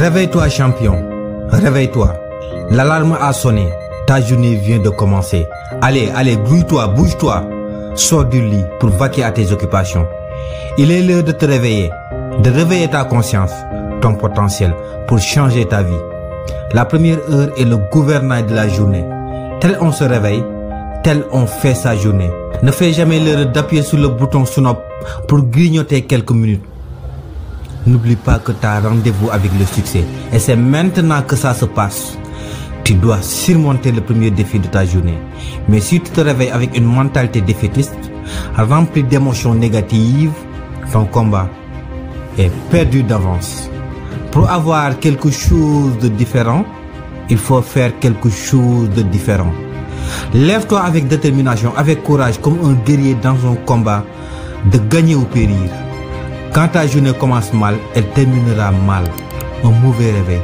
Réveille-toi champion, réveille-toi. L'alarme a sonné, ta journée vient de commencer. Allez, grouille-toi, bouge-toi. Sors du lit pour vaquer à tes occupations. Il est l'heure de te réveiller, de réveiller ta conscience, ton potentiel pour changer ta vie. La première heure est le gouvernail de la journée. Tel on se réveille, tel on fait sa journée. Ne fais jamais l'erreur d'appuyer sur le bouton stop pour grignoter quelques minutes. N'oublie pas que tu as rendez-vous avec le succès et c'est maintenant que ça se passe. Tu dois surmonter le premier défi de ta journée. Mais si tu te réveilles avec une mentalité défaitiste, remplie d'émotions négatives, ton combat est perdu d'avance. Pour avoir quelque chose de différent, il faut faire quelque chose de différent. Lève-toi avec détermination, avec courage, comme un guerrier dans un combat de gagner ou périr. Quand ta journée commence mal, elle terminera mal. Un mauvais réveil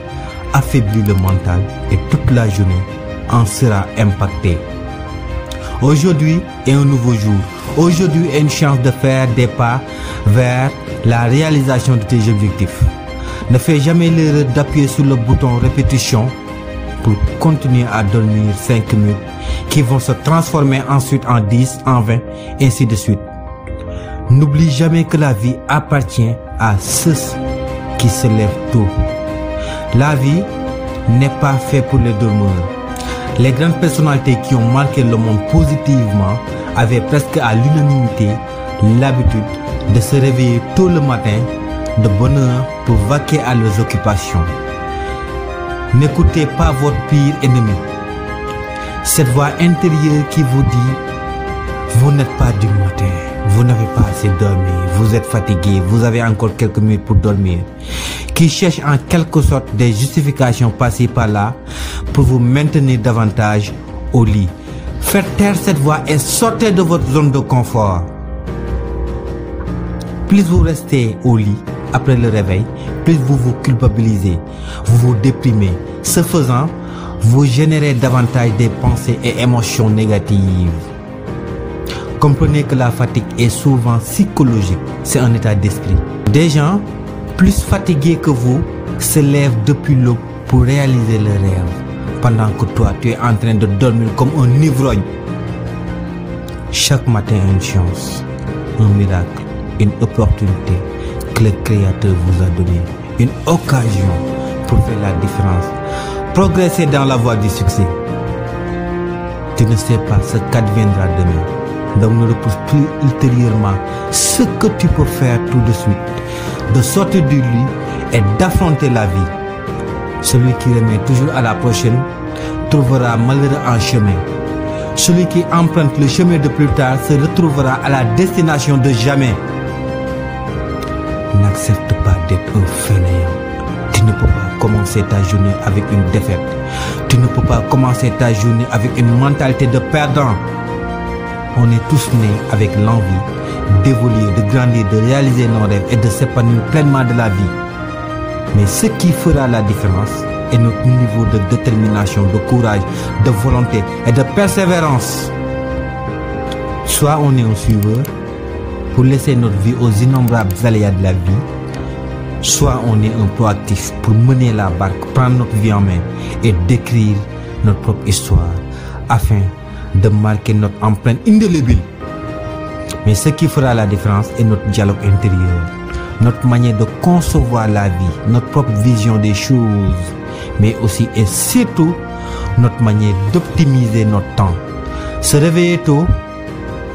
affaiblit le mental et toute la journée en sera impactée. Aujourd'hui est un nouveau jour. Aujourd'hui est une chance de faire des pas vers la réalisation de tes objectifs. Ne fais jamais l'erreur d'appuyer sur le bouton répétition pour continuer à dormir 5 minutes qui vont se transformer ensuite en 10, en 20, ainsi de suite. N'oublie jamais que la vie appartient à ceux qui se lèvent tôt. La vie n'est pas faite pour les dormeurs. Les grandes personnalités qui ont marqué le monde positivement avaient presque à l'unanimité l'habitude de se réveiller tôt le matin de bonne heure pour vaquer à leurs occupations. N'écoutez pas votre pire ennemi. Cette voix intérieure qui vous dit « Vous n'êtes pas du matin, vous n'avez pas assez dormi, vous êtes fatigué, vous avez encore quelques minutes pour dormir », qui cherche en quelque sorte des justifications par-ci par-là pour vous maintenir davantage au lit. Faites taire cette voix et sortez de votre zone de confort. Plus vous restez au lit après le réveil, plus vous vous culpabilisez, vous vous déprimez. Ce faisant, vous générez davantage des pensées et émotions négatives. Comprenez que la fatigue est souvent psychologique, c'est un état d'esprit. Des gens plus fatigués que vous se lèvent depuis l'aube pour réaliser leurs rêves, pendant que toi tu es en train de dormir comme un ivrogne. Chaque matin une chance, un miracle, une opportunité que le Créateur vous a donné, une occasion pour faire la différence, progresser dans la voie du succès. Tu ne sais pas ce qu'adviendra demain. Donc ne repousse plus ultérieurement ce que tu peux faire tout de suite, de sortir du lit et d'affronter la vie. Celui qui remet toujours à la prochaine trouvera malheur en chemin. Celui qui emprunte le chemin de plus tard se retrouvera à la destination de jamais. N'accepte pas d'être un fainéant. Tu ne peux pas commencer ta journée avec une défaite. Tu ne peux pas commencer ta journée avec une mentalité de perdant. On est tous nés avec l'envie d'évoluer, de grandir, de réaliser nos rêves et de s'épanouir pleinement de la vie. Mais ce qui fera la différence est notre niveau de détermination, de courage, de volonté et de persévérance. Soit on est un suiveur pour laisser notre vie aux innombrables aléas de la vie, soit on est un proactif pour mener la barque, prendre notre vie en main et décrire notre propre histoire afin de marquer notre empreinte indélébile. Mais ce qui fera la différence est notre dialogue intérieur, notre manière de concevoir la vie, notre propre vision des choses, mais aussi et surtout notre manière d'optimiser notre temps. Se réveiller tôt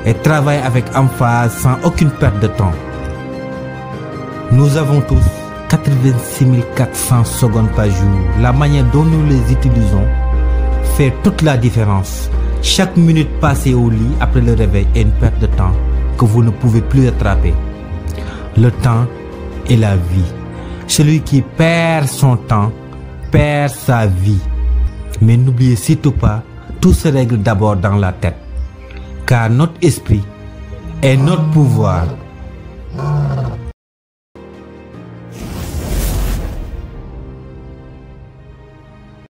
et travailler avec emphase sans aucune perte de temps. Nous avons tous 86 400 secondes par jour. La manière dont nous les utilisons fait toute la différence. Chaque minute passée au lit après le réveil est une perte de temps que vous ne pouvez plus rattraper. Le temps est la vie. Celui qui perd son temps perd sa vie. Mais n'oubliez surtout pas, tout se règle d'abord dans la tête. Car notre esprit est notre pouvoir.